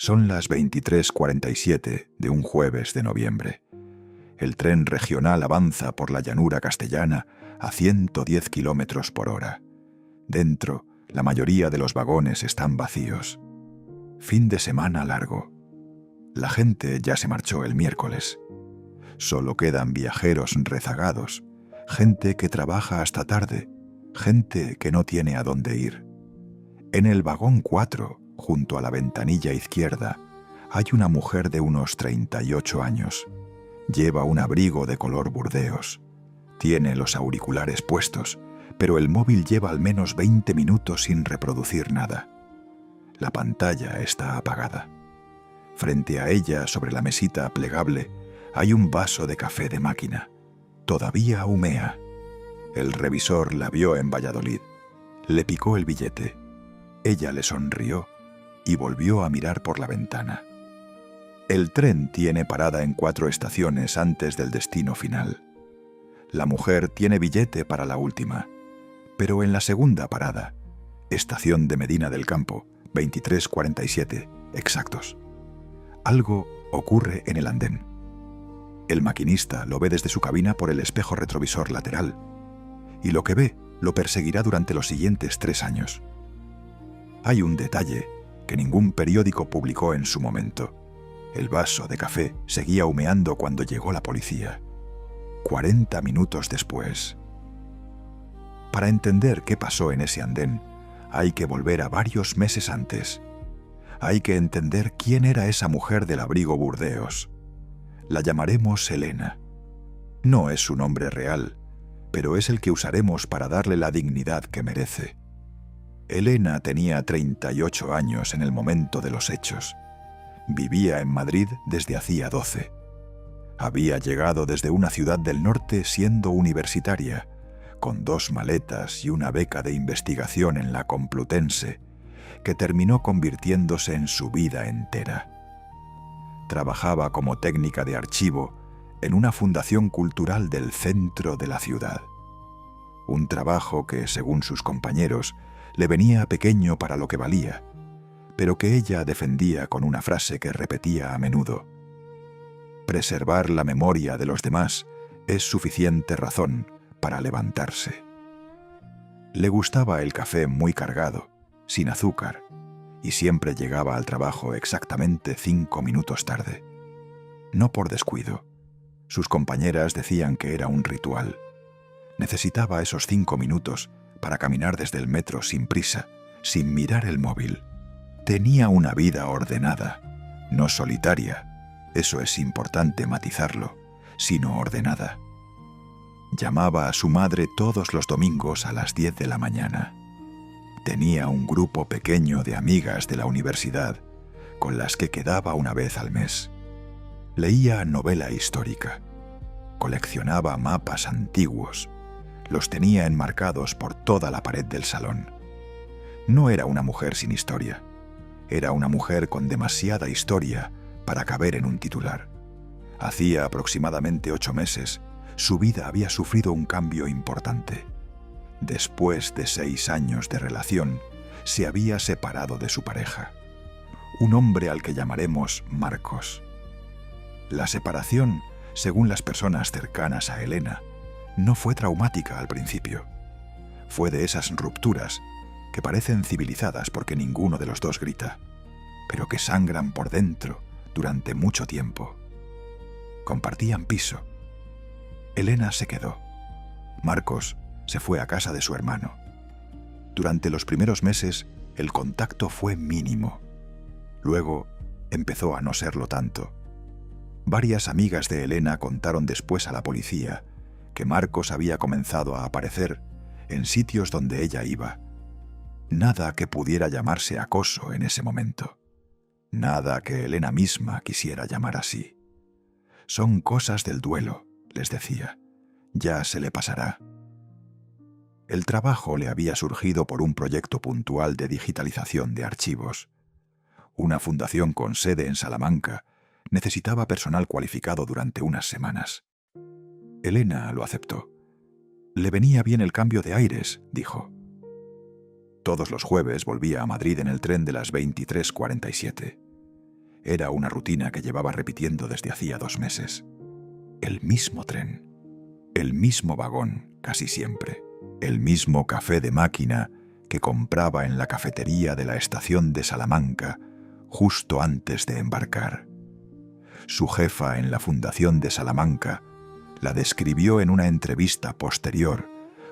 Son las 23:47 de un jueves de noviembre. El tren regional avanza por la llanura castellana a 110 kilómetros por hora. Dentro, la mayoría de los vagones están vacíos. Fin de semana largo. La gente ya se marchó el miércoles. Solo quedan viajeros rezagados, gente que trabaja hasta tarde, gente que no tiene a dónde ir. En el vagón 4, junto a la ventanilla izquierda, hay una mujer de unos 38 años. Lleva un abrigo de color burdeos. Tiene los auriculares puestos, pero el móvil lleva al menos 20 minutos sin reproducir nada. La pantalla está apagada. Frente a ella, sobre la mesita plegable, hay un vaso de café de máquina. Todavía humea. El revisor la vio en Valladolid. Le picó el billete. Ella le sonrió y volvió a mirar por la ventana. El tren tiene parada en 4 estaciones antes del destino final. La mujer tiene billete para la última, pero en la segunda parada, estación de Medina del Campo, 23:47, exactos. Algo ocurre en el andén. El maquinista lo ve desde su cabina por el espejo retrovisor lateral, y lo que ve lo perseguirá durante los siguientes 3 años. Hay un detalle que ningún periódico publicó en su momento. El vaso de café seguía humeando cuando llegó la policía. 40 minutos después. Para entender qué pasó en ese andén, hay que volver a varios meses antes. Hay que entender quién era esa mujer del abrigo burdeos. La llamaremos Elena. No es su nombre real, pero es el que usaremos para darle la dignidad que merece. Elena tenía 38 años en el momento de los hechos. Vivía en Madrid desde hacía 12. Había llegado desde una ciudad del norte siendo universitaria, con 2 maletas y una beca de investigación en la Complutense, que terminó convirtiéndose en su vida entera. Trabajaba como técnica de archivo en una fundación cultural del centro de la ciudad. Un trabajo que, según sus compañeros, le venía pequeño para lo que valía, pero que ella defendía con una frase que repetía a menudo: preservar la memoria de los demás es suficiente razón para levantarse. Le gustaba el café muy cargado, sin azúcar, y siempre llegaba al trabajo exactamente 5 minutos tarde. No por descuido. Sus compañeras decían que era un ritual. Necesitaba esos 5 minutos para caminar desde el metro sin prisa, sin mirar el móvil. Tenía una vida ordenada, no solitaria, eso es importante matizarlo, sino ordenada. Llamaba a su madre todos los domingos a las 10 de la mañana. Tenía un grupo pequeño de amigas de la universidad, con las que quedaba una vez al mes. Leía novela histórica, coleccionaba mapas antiguos, los tenía enmarcados por toda la pared del salón. No era una mujer sin historia, era una mujer con demasiada historia para caber en un titular. Hacía aproximadamente 8 meses, su vida había sufrido un cambio importante. Después de 6 años de relación, se había separado de su pareja, un hombre al que llamaremos Marcos. La separación, según las personas cercanas a Elena, no fue traumática al principio. Fue de esas rupturas que parecen civilizadas porque ninguno de los dos grita, pero que sangran por dentro durante mucho tiempo. Compartían piso. Elena se quedó. Marcos se fue a casa de su hermano. Durante los primeros meses, el contacto fue mínimo. Luego, empezó a no serlo tanto. Varias amigas de Elena contaron después a la policía que Marcos había comenzado a aparecer en sitios donde ella iba. Nada que pudiera llamarse acoso en ese momento. Nada que Elena misma quisiera llamar así. Son cosas del duelo, les decía. Ya se le pasará. El trabajo le había surgido por un proyecto puntual de digitalización de archivos. Una fundación con sede en Salamanca necesitaba personal cualificado durante unas semanas. Elena lo aceptó. Le venía bien el cambio de aires, dijo. Todos los jueves volvía a Madrid en el tren de las 23:47. Era una rutina que llevaba repitiendo desde hacía 2 meses. El mismo tren, el mismo vagón, casi siempre, el mismo café de máquina que compraba en la cafetería de la estación de Salamanca justo antes de embarcar. Su jefa en la Fundación de Salamanca la describió en una entrevista posterior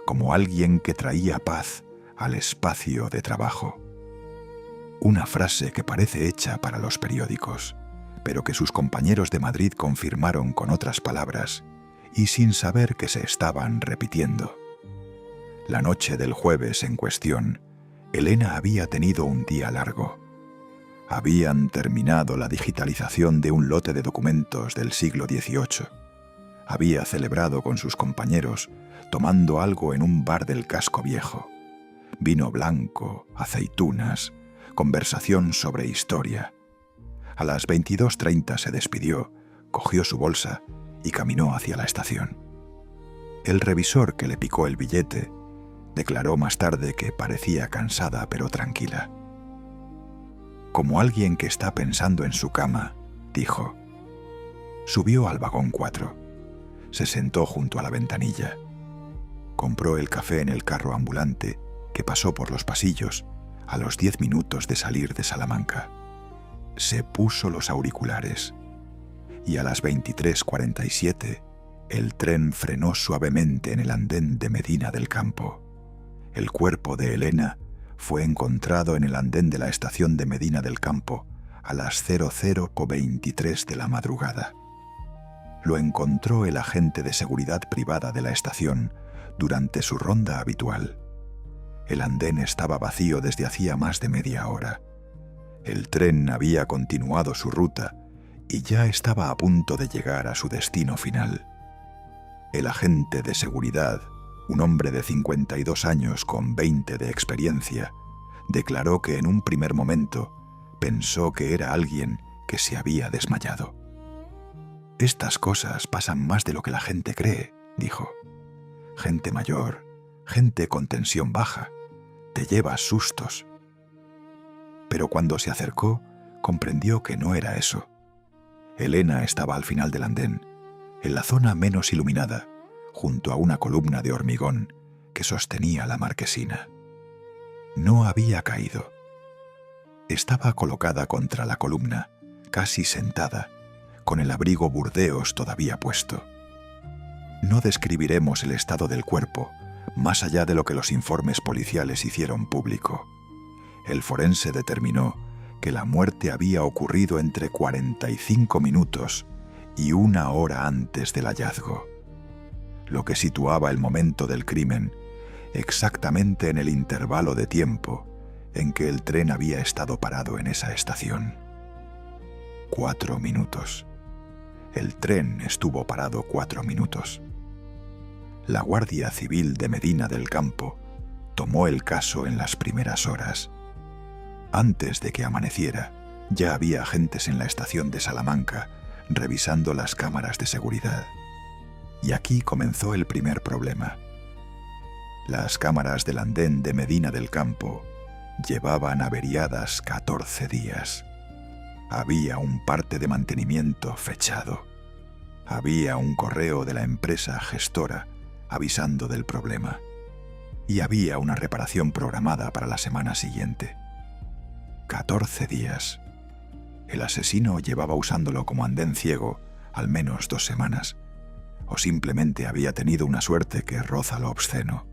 como alguien que traía paz al espacio de trabajo. Una frase que parece hecha para los periódicos, pero que sus compañeros de Madrid confirmaron con otras palabras y sin saber que se estaban repitiendo. La noche del jueves en cuestión, Elena había tenido un día largo. Habían terminado la digitalización de un lote de documentos del siglo XVIII. Había celebrado con sus compañeros tomando algo en un bar del casco viejo. Vino blanco, aceitunas, conversación sobre historia. A las 22:30 se despidió, cogió su bolsa y caminó hacia la estación. El revisor que le picó el billete declaró más tarde que parecía cansada pero tranquila. Como alguien que está pensando en su cama, dijo. Subió al vagón 4. Se sentó junto a la ventanilla. Compró el café en el carro ambulante que pasó por los pasillos a los 10 minutos de salir de Salamanca. Se puso los auriculares y a las 23:47 el tren frenó suavemente en el andén de Medina del Campo. El cuerpo de Elena fue encontrado en el andén de la estación de Medina del Campo a las 00:23 de la madrugada. Lo encontró el agente de seguridad privada de la estación durante su ronda habitual. El andén estaba vacío desde hacía más de media hora. El tren había continuado su ruta y ya estaba a punto de llegar a su destino final. El agente de seguridad, un hombre de 52 años con 20 de experiencia, declaró que en un primer momento pensó que era alguien que se había desmayado. «Estas cosas pasan más de lo que la gente cree», dijo. «Gente mayor, gente con tensión baja, te llevas sustos». Pero cuando se acercó, comprendió que no era eso. Elena estaba al final del andén, en la zona menos iluminada, junto a una columna de hormigón que sostenía la marquesina. No había caído. Estaba colocada contra la columna, casi sentada, con el abrigo Burdeos todavía puesto. No describiremos el estado del cuerpo, más allá de lo que los informes policiales hicieron público. El forense determinó que la muerte había ocurrido entre 45 minutos y 1 hora antes del hallazgo, lo que situaba el momento del crimen exactamente en el intervalo de tiempo en que el tren había estado parado en esa estación. 4 minutos. El tren estuvo parado 4 minutos. La Guardia Civil de Medina del Campo tomó el caso en las primeras horas. Antes de que amaneciera, ya había agentes en la estación de Salamanca revisando las cámaras de seguridad. Y aquí comenzó el primer problema. Las cámaras del andén de Medina del Campo llevaban averiadas 14 días. Había un parte de mantenimiento fechado. Había un correo de la empresa gestora avisando del problema. Y había una reparación programada para la semana siguiente. 14 días. El asesino llevaba usándolo como andén ciego al menos 2 semanas. O simplemente había tenido una suerte que roza lo obsceno.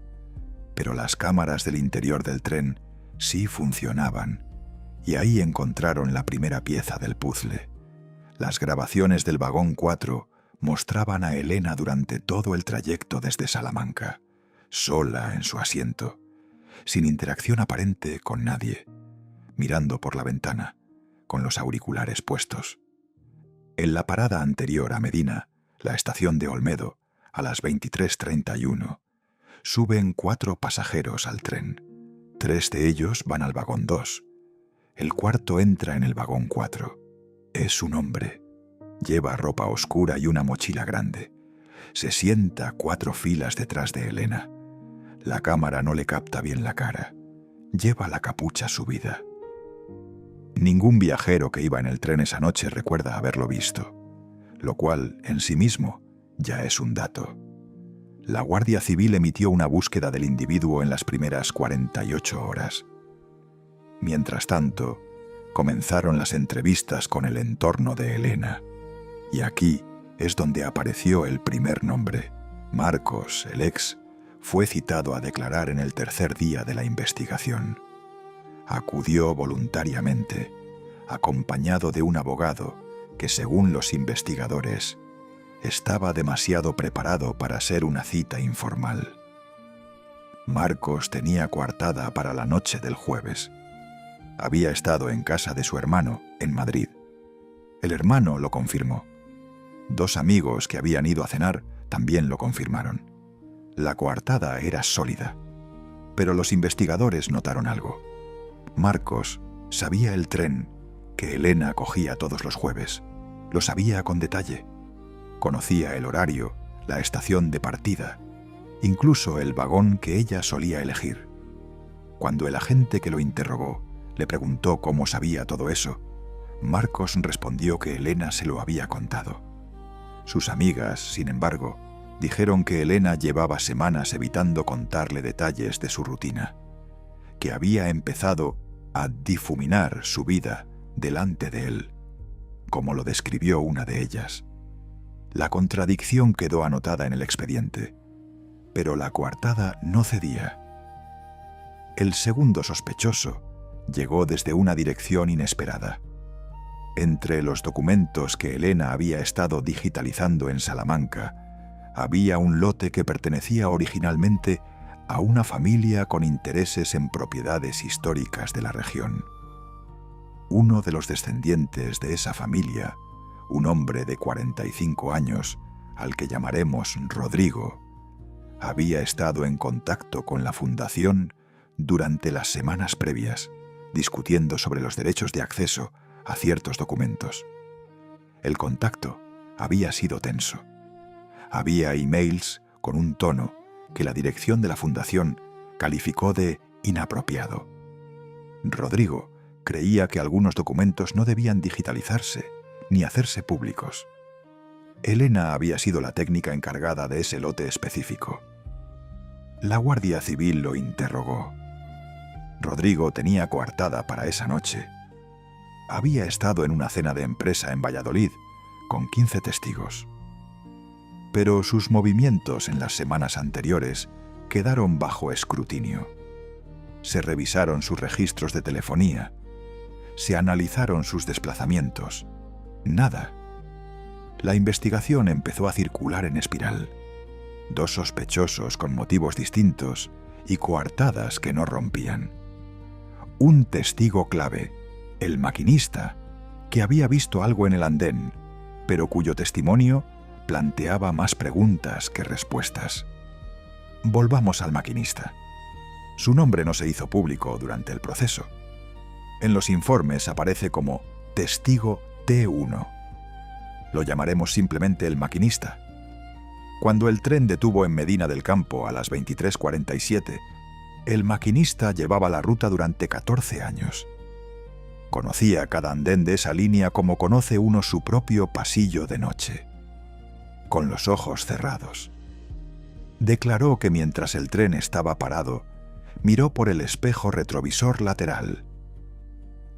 Pero las cámaras del interior del tren sí funcionaban, y ahí encontraron la primera pieza del puzzle. Las grabaciones del vagón 4 mostraban a Elena durante todo el trayecto desde Salamanca, sola en su asiento, sin interacción aparente con nadie, mirando por la ventana, con los auriculares puestos. En la parada anterior a Medina, la estación de Olmedo, a las 23:31, suben 4 pasajeros al tren. 3 de ellos van al vagón 2. El cuarto entra en el vagón 4. Es un hombre. Lleva ropa oscura y una mochila grande. Se sienta 4 filas detrás de Elena. La cámara no le capta bien la cara. Lleva la capucha subida. Ningún viajero que iba en el tren esa noche recuerda haberlo visto, lo cual, en sí mismo, ya es un dato. La Guardia Civil emitió una búsqueda del individuo en las primeras 48 horas. Mientras tanto, comenzaron las entrevistas con el entorno de Elena, y aquí es donde apareció el primer nombre. Marcos, el ex, fue citado a declarar en el tercer día de la investigación. Acudió voluntariamente, acompañado de un abogado que, según los investigadores, estaba demasiado preparado para ser una cita informal. Marcos tenía coartada para la noche del jueves. Había estado en casa de su hermano, en Madrid. El hermano lo confirmó. 2 amigos que habían ido a cenar también lo confirmaron. La coartada era sólida, pero los investigadores notaron algo. Marcos sabía el tren que Elena cogía todos los jueves. Lo sabía con detalle. Conocía el horario, la estación de partida, incluso el vagón que ella solía elegir. Cuando el agente que lo interrogó le preguntó cómo sabía todo eso, Marcos respondió que Elena se lo había contado. Sus amigas, sin embargo, dijeron que Elena llevaba semanas evitando contarle detalles de su rutina, que había empezado a difuminar su vida delante de él, como lo describió una de ellas. La contradicción quedó anotada en el expediente, pero la coartada no cedía. El segundo sospechoso llegó desde una dirección inesperada. Entre los documentos que Elena había estado digitalizando en Salamanca, había un lote que pertenecía originalmente a una familia con intereses en propiedades históricas de la región. Uno de los descendientes de esa familia, un hombre de 45 años, al que llamaremos Rodrigo, había estado en contacto con la fundación durante las semanas previas, discutiendo sobre los derechos de acceso a ciertos documentos. El contacto había sido tenso. Había emails con un tono que la dirección de la fundación calificó de inapropiado. Rodrigo creía que algunos documentos no debían digitalizarse ni hacerse públicos. Elena había sido la técnica encargada de ese lote específico. La Guardia Civil lo interrogó. Rodrigo tenía coartada para esa noche. Había estado en una cena de empresa en Valladolid con 15 testigos. Pero sus movimientos en las semanas anteriores quedaron bajo escrutinio. Se revisaron sus registros de telefonía. Se analizaron sus desplazamientos. Nada. La investigación empezó a circular en espiral. 2 sospechosos con motivos distintos y coartadas que no rompían. Un testigo clave, el maquinista, que había visto algo en el andén, pero cuyo testimonio planteaba más preguntas que respuestas. Volvamos al maquinista. Su nombre no se hizo público durante el proceso. En los informes aparece como testigo T1. Lo llamaremos simplemente el maquinista. Cuando el tren detuvo en Medina del Campo a las 23:47, el maquinista llevaba la ruta durante 14 años. Conocía cada andén de esa línea como conoce uno su propio pasillo de noche, con los ojos cerrados. Declaró que mientras el tren estaba parado, miró por el espejo retrovisor lateral,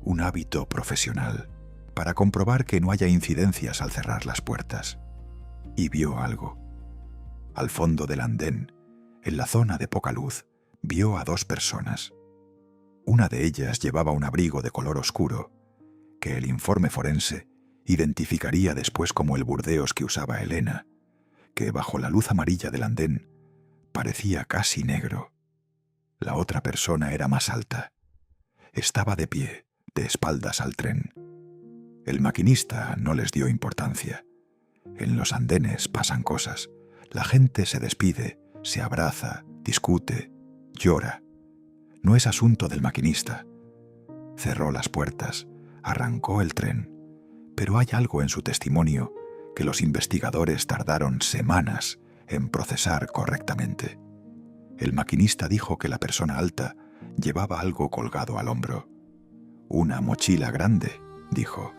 un hábito profesional, para comprobar que no haya incidencias al cerrar las puertas, y vio algo. Al fondo del andén, en la zona de poca luz, vio a 2 personas. Una de ellas llevaba un abrigo de color oscuro, que el informe forense identificaría después como el burdeos que usaba Elena, que bajo la luz amarilla del andén parecía casi negro. La otra persona era más alta. Estaba de pie, de espaldas al tren. El maquinista no les dio importancia. En los andenes pasan cosas. La gente se despide, se abraza, discute, llora. No es asunto del maquinista. Cerró las puertas, arrancó el tren, pero hay algo en su testimonio que los investigadores tardaron semanas en procesar correctamente. El maquinista dijo que la persona alta llevaba algo colgado al hombro. Una mochila grande, dijo,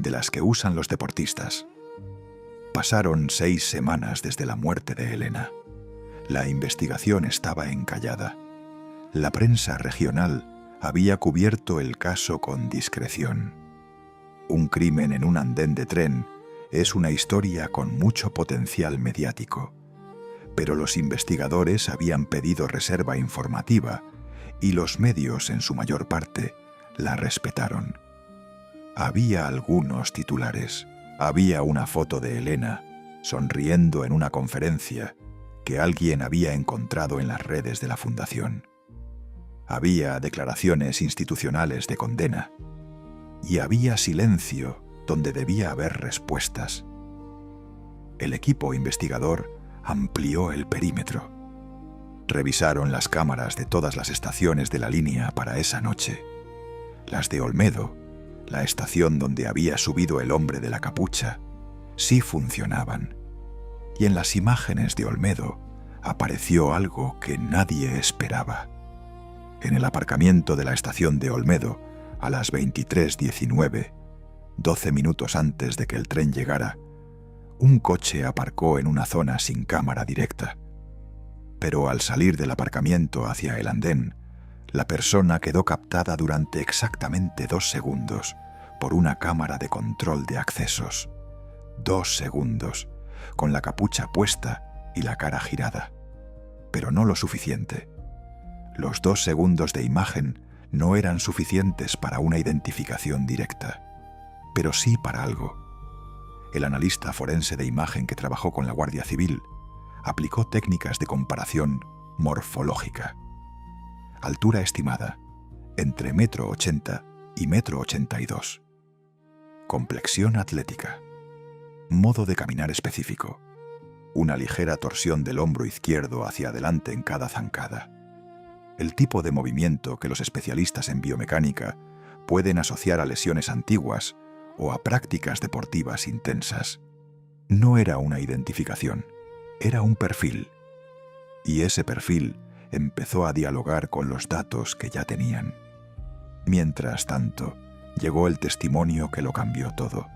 de las que usan los deportistas. Pasaron 6 semanas desde la muerte de Elena. La investigación estaba encallada. La prensa regional había cubierto el caso con discreción. Un crimen en un andén de tren es una historia con mucho potencial mediático, pero los investigadores habían pedido reserva informativa y los medios, en su mayor parte, la respetaron. Había algunos titulares. Había una foto de Elena sonriendo en una conferencia que alguien había encontrado en las redes de la fundación. Había declaraciones institucionales de condena y había silencio donde debía haber respuestas. El equipo investigador amplió el perímetro. Revisaron las cámaras de todas las estaciones de la línea para esa noche. Las de Olmedo, la estación donde había subido el hombre de la capucha, sí funcionaban. Y en las imágenes de Olmedo apareció algo que nadie esperaba. En el aparcamiento de la estación de Olmedo, a las 23:19, 12 minutos antes de que el tren llegara, un coche aparcó en una zona sin cámara directa. Pero al salir del aparcamiento hacia el andén, la persona quedó captada durante exactamente 2 segundos por una cámara de control de accesos. 2 segundos, con la capucha puesta y la cara girada. Pero no lo suficiente. Los 2 segundos de imagen no eran suficientes para una identificación directa, pero sí para algo. El analista forense de imagen que trabajó con la Guardia Civil aplicó técnicas de comparación morfológica. Altura estimada, entre 1,80 m y 1,82 m. Complexión atlética. Modo de caminar específico. Una ligera torsión del hombro izquierdo hacia adelante en cada zancada. El tipo de movimiento que los especialistas en biomecánica pueden asociar a lesiones antiguas o a prácticas deportivas intensas. No era una identificación, era un perfil. Y ese perfil empezó a dialogar con los datos que ya tenían. Mientras tanto, llegó el testimonio que lo cambió todo.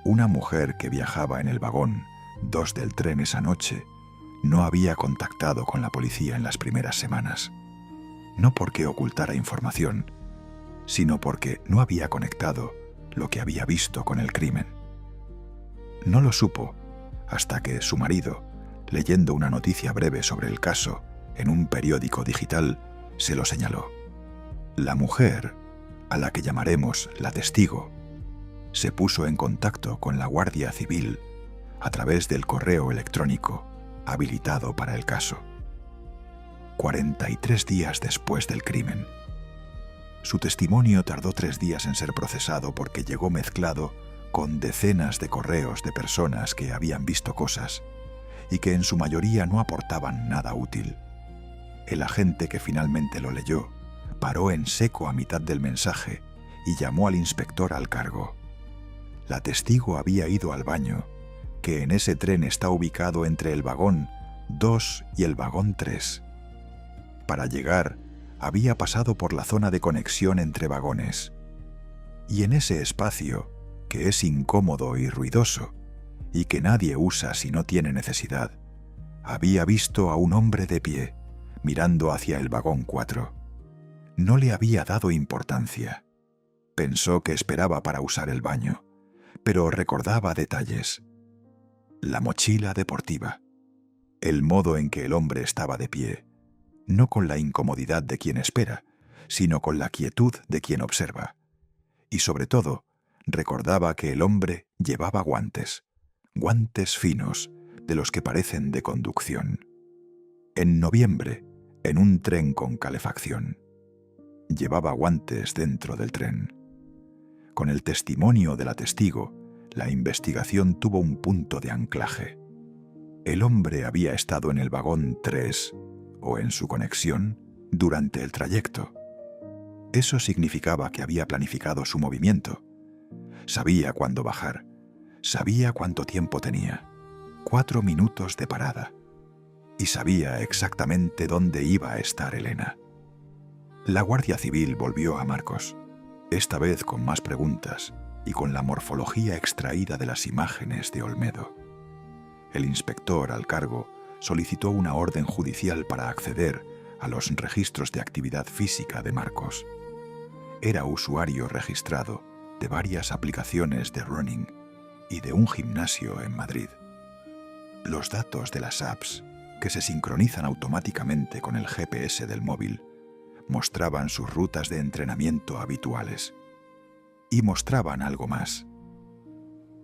Una mujer que viajaba en el vagón 2 del tren esa noche no había contactado con la policía en las primeras semanas. No porque ocultara información, sino porque no había conectado lo que había visto con el crimen. No lo supo hasta que su marido, leyendo una noticia breve sobre el caso en un periódico digital, se lo señaló. La mujer, a la que llamaremos la testigo, se puso en contacto con la Guardia Civil a través del correo electrónico habilitado para el caso. 43 días después del crimen. Su testimonio tardó 3 días en ser procesado porque llegó mezclado con decenas de correos de personas que habían visto cosas y que en su mayoría no aportaban nada útil. El agente que finalmente lo leyó paró en seco a mitad del mensaje y llamó al inspector al cargo. La testigo había ido al baño, que en ese tren está ubicado entre el vagón 2 y el vagón 3. Para llegar, había pasado por la zona de conexión entre vagones. Y en ese espacio, que es incómodo y ruidoso, y que nadie usa si no tiene necesidad, había visto a un hombre de pie, mirando hacia el vagón 4. No le había dado importancia. Pensó que esperaba para usar el baño, pero recordaba detalles. La mochila deportiva, el modo en que el hombre estaba de pie, no con la incomodidad de quien espera, sino con la quietud de quien observa. Y sobre todo, recordaba que el hombre llevaba guantes finos, de los que parecen de conducción. En noviembre, en un tren con calefacción. Llevaba guantes dentro del tren. Con el testimonio de la testigo, la investigación tuvo un punto de anclaje. El hombre había estado en el vagón 3, o en su conexión, durante el trayecto. Eso significaba que había planificado su movimiento. Sabía cuándo bajar. Sabía cuánto tiempo tenía. 4 minutos de parada. Y sabía exactamente dónde iba a estar Elena. La Guardia Civil volvió a Marcos. esta vez con más preguntas y con la morfología extraída de las imágenes de Olmedo. El inspector al cargo solicitó una orden judicial para acceder a los registros de actividad física de Marcos. Era usuario registrado de varias aplicaciones de running y de un gimnasio en Madrid. Los datos de las apps, que se sincronizan automáticamente con el GPS del móvil, mostraban sus rutas de entrenamiento habituales. Y mostraban algo más.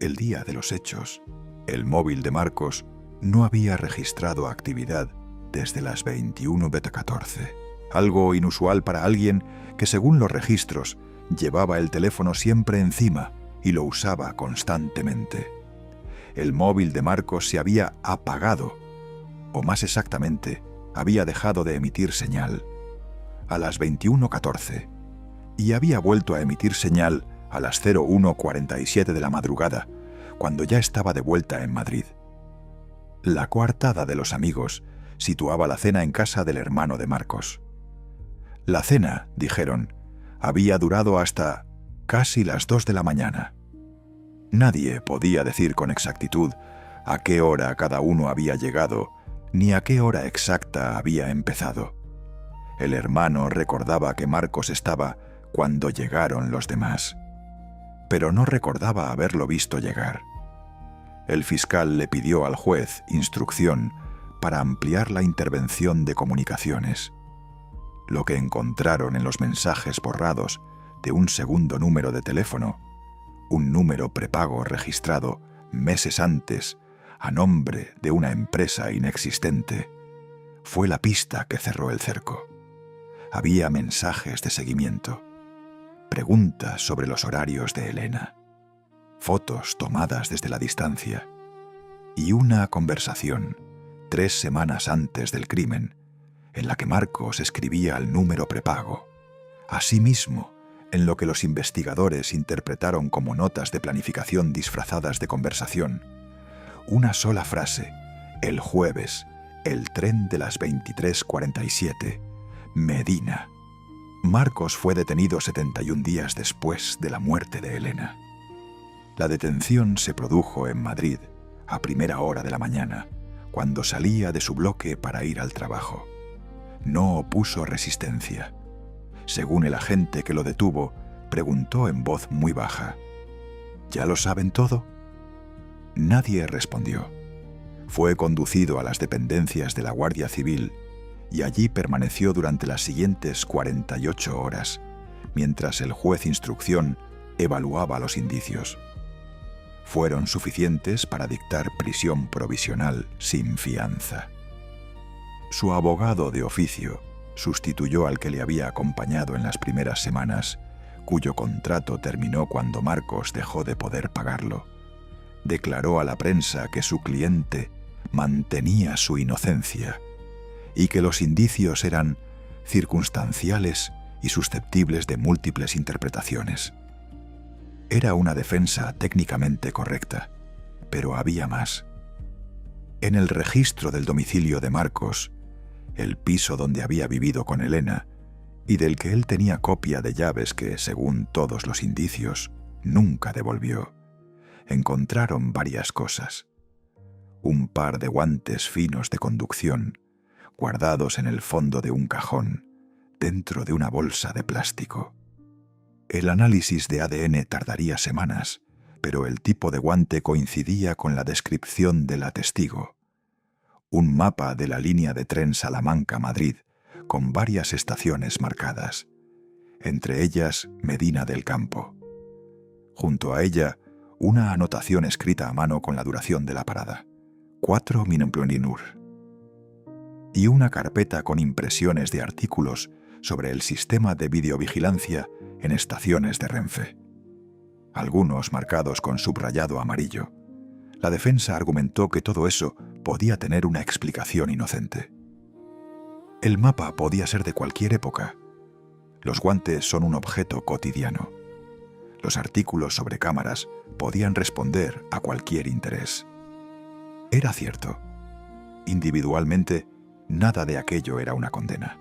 El día de los hechos, el móvil de Marcos no había registrado actividad desde las 21:14, algo inusual para alguien que, según los registros, llevaba el teléfono siempre encima y lo usaba constantemente. El móvil de Marcos se había apagado, o más exactamente, había dejado de emitir señal a las 21:14 y había vuelto a emitir señal a las 01:47 de la madrugada, cuando ya estaba de vuelta en Madrid. La coartada de los amigos situaba la cena en casa del hermano de Marcos. La cena, dijeron, había durado hasta casi las 2 de la mañana. Nadie podía decir con exactitud a qué hora cada uno había llegado, ni a qué hora exacta había empezado. El hermano recordaba que Marcos estaba cuando llegaron los demás, pero no recordaba haberlo visto llegar. El fiscal le pidió al juez instrucción para ampliar la intervención de comunicaciones. Lo que encontraron en los mensajes borrados de un segundo número de teléfono, un número prepago registrado meses antes a nombre de una empresa inexistente, fue la pista que cerró el cerco. Había mensajes de seguimiento, preguntas sobre los horarios de Elena, fotos tomadas desde la distancia y una conversación 3 semanas antes del crimen en la que Marcos escribía al número prepago. Asimismo, en lo que los investigadores interpretaron como notas de planificación disfrazadas de conversación, una sola frase: el jueves, el tren de las 23:47, Medina. Marcos fue detenido 71 días después de la muerte de Elena. La detención se produjo en Madrid a primera hora de la mañana, cuando salía de su bloque para ir al trabajo. No opuso resistencia. Según el agente que lo detuvo, preguntó en voz muy baja: ¿Ya lo saben todo? Nadie respondió. Fue conducido a las dependencias de la Guardia Civil y allí permaneció durante las siguientes 48 horas, mientras el juez instrucción evaluaba los indicios. Fueron suficientes para dictar prisión provisional sin fianza. Su abogado de oficio sustituyó al que le había acompañado en las primeras semanas, cuyo contrato terminó cuando Marcos dejó de poder pagarlo. Declaró a la prensa que su cliente mantenía su inocencia y que los indicios eran circunstanciales y susceptibles de múltiples interpretaciones. Era una defensa técnicamente correcta, pero había más. En el registro del domicilio de Marcos, el piso donde había vivido con Elena, y del que él tenía copia de llaves que, según todos los indicios, nunca devolvió, encontraron varias cosas. Un par de guantes finos de conducción, guardados en el fondo de un cajón, dentro de una bolsa de plástico. El análisis de ADN tardaría semanas, pero el tipo de guante coincidía con la descripción de la testigo. Un mapa de la línea de tren Salamanca-Madrid, con varias estaciones marcadas, entre ellas Medina del Campo. Junto a ella, una anotación escrita a mano con la duración de la parada, 4 Minuplenur, y una carpeta con impresiones de artículos sobre el sistema de videovigilancia en estaciones de Renfe, algunos marcados con subrayado amarillo. La defensa argumentó que todo eso podía tener una explicación inocente. El mapa podía ser de cualquier época. Los guantes son un objeto cotidiano. Los artículos sobre cámaras podían responder a cualquier interés. Era cierto. Individualmente, nada de aquello era una condena.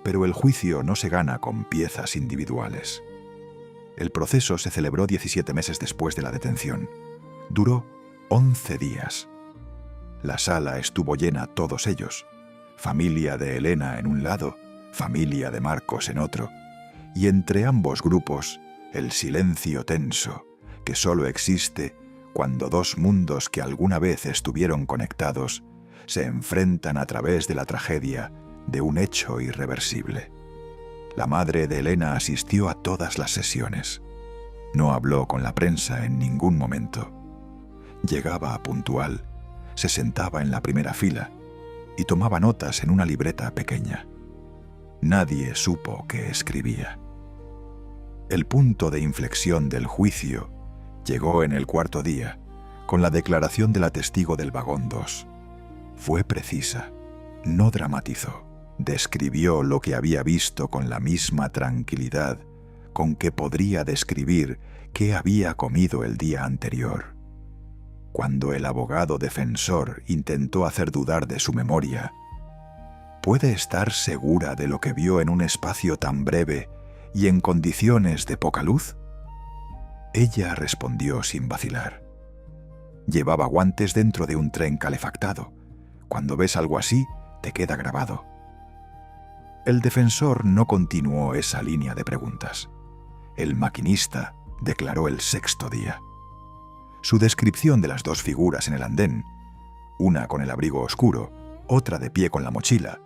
Pero el juicio no se gana con piezas individuales. El proceso se celebró 17 meses después de la detención. Duró 11 días. La sala estuvo llena, todos ellos. Familia de Elena en un lado, familia de Marcos en otro. Y entre ambos grupos, el silencio tenso, que solo existe cuando dos mundos que alguna vez estuvieron conectados se enfrentan a través de la tragedia de un hecho irreversible. La madre de Elena asistió a todas las sesiones. No habló con la prensa en ningún momento. Llegaba puntual, se sentaba en la primera fila y tomaba notas en una libreta pequeña. Nadie supo qué escribía. El punto de inflexión del juicio llegó en el cuarto día, con la declaración de la testigo del vagón 2. Fue precisa, no dramatizó, describió lo que había visto con la misma tranquilidad con que podría describir qué había comido el día anterior. Cuando el abogado defensor intentó hacer dudar de su memoria, ¿puede estar segura de lo que vio en un espacio tan breve y en condiciones de poca luz? Ella respondió sin vacilar. Llevaba guantes dentro de un tren calefactado. Cuando ves algo así, te queda grabado. El defensor no continuó esa línea de preguntas. El maquinista declaró el sexto día. Su descripción de las dos figuras en el andén, una con el abrigo oscuro, otra de pie con la mochila,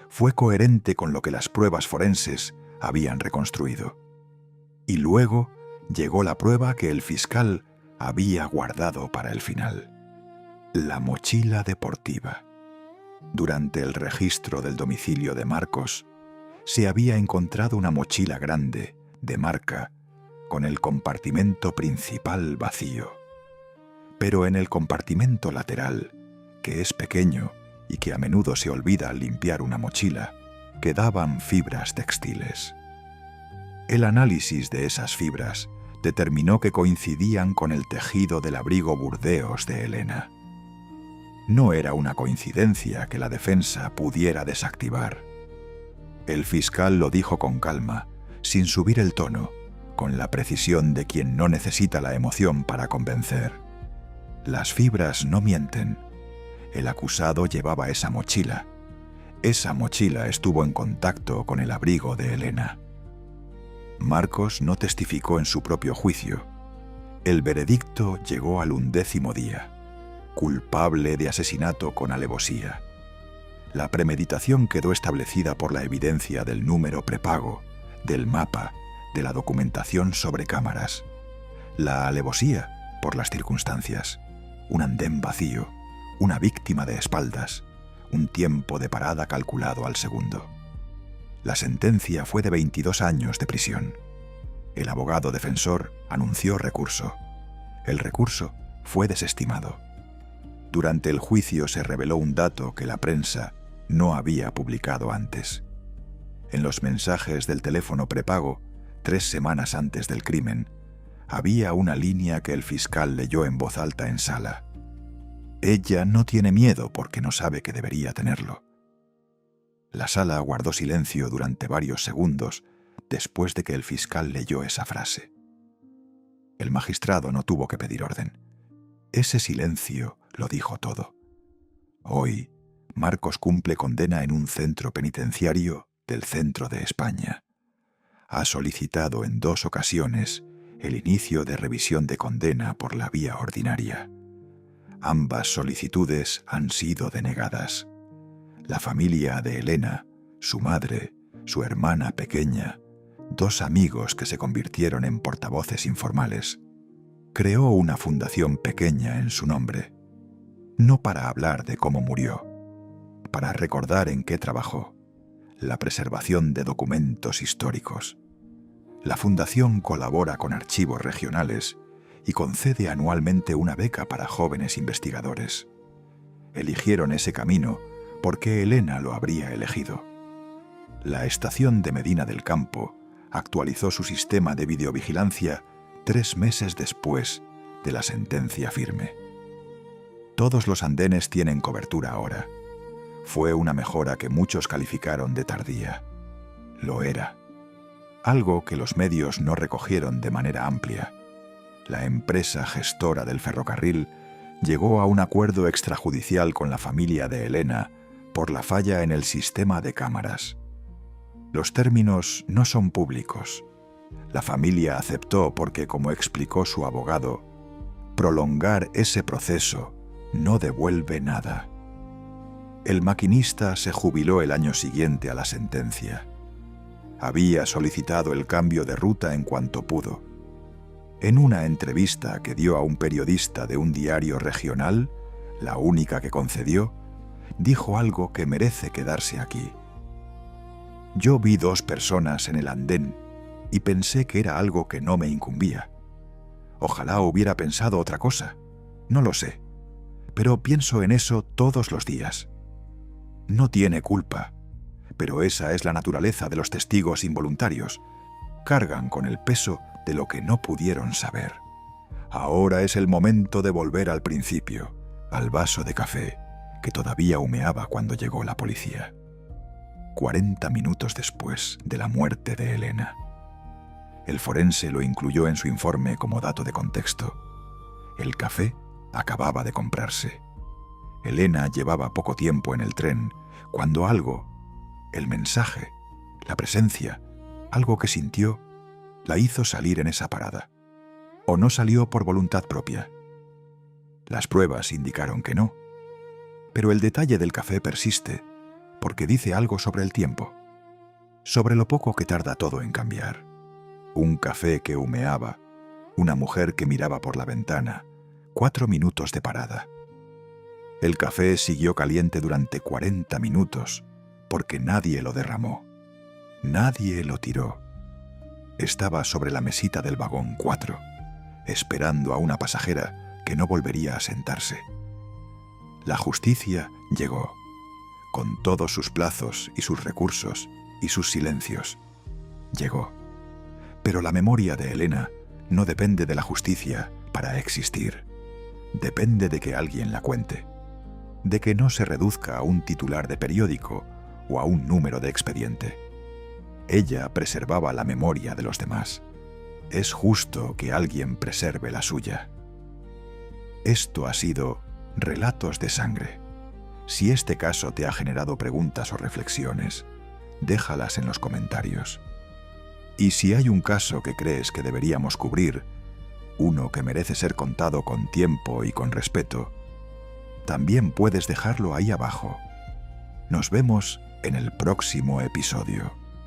fue coherente con lo que las pruebas forenses habían reconstruido. Y luego llegó la prueba que el fiscal había guardado para el final: la mochila deportiva. Durante el registro del domicilio de Marcos, se había encontrado una mochila grande, de marca, con el compartimento principal vacío. Pero en el compartimento lateral, que es pequeño y que a menudo se olvida al limpiar una mochila, quedaban fibras textiles. El análisis de esas fibras determinó que coincidían con el tejido del abrigo Burdeos de Elena. No era una coincidencia que la defensa pudiera desactivar. El fiscal lo dijo con calma, sin subir el tono, con la precisión de quien no necesita la emoción para convencer. Las fibras no mienten. El acusado llevaba esa mochila. Esa mochila estuvo en contacto con el abrigo de Elena. Marcos no testificó en su propio juicio. El veredicto llegó al 11º día. Culpable de asesinato con alevosía. La premeditación quedó establecida por la evidencia del número prepago, del mapa, de la documentación sobre cámaras. La alevosía por las circunstancias. Un andén vacío, una víctima de espaldas, un tiempo de parada calculado al segundo. La sentencia fue de 22 años de prisión. El abogado defensor anunció recurso. El recurso fue desestimado. Durante el juicio se reveló un dato que la prensa no había publicado antes. En los mensajes del teléfono prepago, 3 semanas antes del crimen, había una línea que el fiscal leyó en voz alta en sala. Ella no tiene miedo porque no sabe que debería tenerlo. La sala guardó silencio durante varios segundos después de que el fiscal leyó esa frase. El magistrado no tuvo que pedir orden. Ese silencio lo dijo todo. Hoy, Marcos cumple condena en un centro penitenciario del centro de España. Ha solicitado en 2 ocasiones el inicio de revisión de condena por la vía ordinaria. Ambas solicitudes han sido denegadas. La familia de Elena, su madre, su hermana pequeña, 2 amigos que se convirtieron en portavoces informales, creó una fundación pequeña en su nombre, no para hablar de cómo murió, para recordar en qué trabajó: la preservación de documentos históricos. La fundación colabora con archivos regionales y concede anualmente una beca para jóvenes investigadores. Eligieron ese camino porque Elena lo habría elegido. La estación de Medina del Campo actualizó su sistema de videovigilancia 3 meses después de la sentencia firme. Todos los andenes tienen cobertura ahora. Fue una mejora que muchos calificaron de tardía. Lo era. algo que los medios no recogieron de manera amplia. La empresa gestora del ferrocarril llegó a un acuerdo extrajudicial con la familia de Elena por la falla en el sistema de cámaras. Los términos no son públicos. La familia aceptó porque, como explicó su abogado, prolongar ese proceso no devuelve nada. El maquinista se jubiló el año siguiente a la sentencia. Había solicitado el cambio de ruta en cuanto pudo. En una entrevista que dio a un periodista de un diario regional, la única que concedió, dijo algo que merece quedarse aquí. Yo vi 2 personas en el andén y pensé que era algo que no me incumbía. Ojalá hubiera pensado otra cosa, no lo sé, pero pienso en eso todos los días. No tiene culpa, pero esa es la naturaleza de los testigos involuntarios. Cargan con el peso de lo que no pudieron saber. Ahora es el momento de volver al principio, al vaso de café que todavía humeaba cuando llegó la policía. 40 minutos después de la muerte de Elena. El forense lo incluyó en su informe como dato de contexto. El café acababa de comprarse. Elena llevaba poco tiempo en el tren cuando algo, el mensaje, la presencia, algo que sintió, la hizo salir en esa parada. ¿O no salió por voluntad propia? Las pruebas indicaron que no. Pero el detalle del café persiste porque dice algo sobre el tiempo, sobre lo poco que tarda todo en cambiar. Un café que humeaba, una mujer que miraba por la ventana, 4 minutos de parada. El café siguió caliente durante 40 minutos porque nadie lo derramó, nadie lo tiró. Estaba sobre la mesita del vagón 4, esperando a una pasajera que no volvería a sentarse. La justicia llegó, con todos sus plazos y sus recursos y sus silencios. Llegó. Pero la memoria de Elena no depende de la justicia para existir. Depende de que alguien la cuente, de que no se reduzca a un titular de periódico o a un número de expediente. Ella preservaba la memoria de los demás. Es justo que alguien preserve la suya. Esto ha sido Relatos de Sangre. Si este caso te ha generado preguntas o reflexiones, déjalas en los comentarios. Y si hay un caso que crees que deberíamos cubrir, uno que merece ser contado con tiempo y con respeto, también puedes dejarlo ahí abajo. Nos vemos en el próximo episodio.